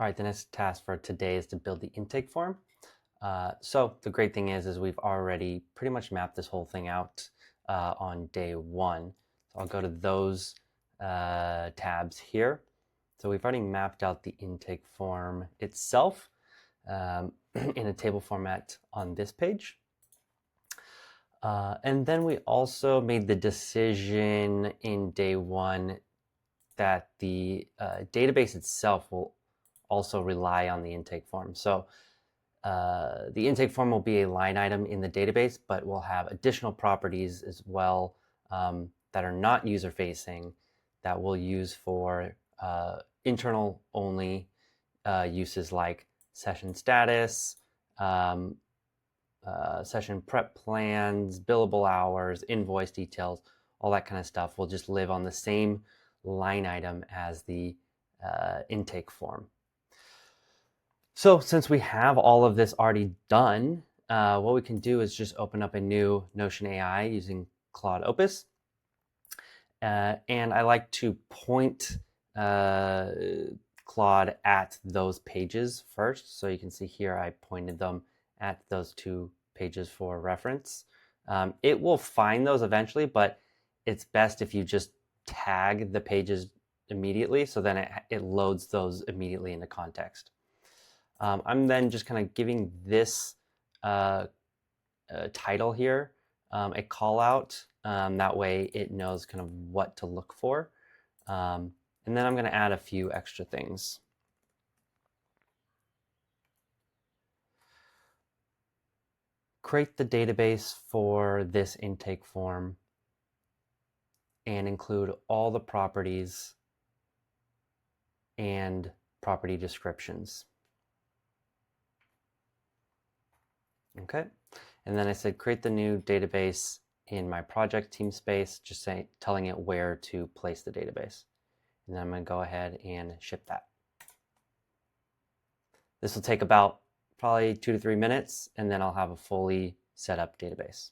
All right, the next task for today is to build the intake form. So the great thing is we've already pretty much mapped this whole thing out on day one. So I'll go to those tabs here. So we've already mapped out the intake form itself in a table format on this page. And then we also made the decision in day one that the database itself will also rely on the intake form. So the intake form will be a line item in the database, but we'll have additional properties as well that are not user-facing that we'll use for internal only uses like session status, session prep plans, billable hours, invoice details, all that kind of stuff will just live on the same line item as the intake form. So since we have all of this already done, what we can do is just open up a new Notion AI using Claude Opus. And I like to point Claude at those pages first. So you can see here I pointed them at those two pages for reference. It will find those eventually, but it's best if you just tag the pages immediately, so then it loads those immediately into context. I'm then just kind of giving this title here a call out. That way it knows kind of what to look for. And then I'm going to add a few extra things. Create the database for this intake form and include all the properties and property descriptions. Okay, and then I said create the new database in my project team space, just telling it where to place the database. And then I'm going to go ahead and ship that. This will take about probably 2 to 3 minutes, and then I'll have a fully set up database.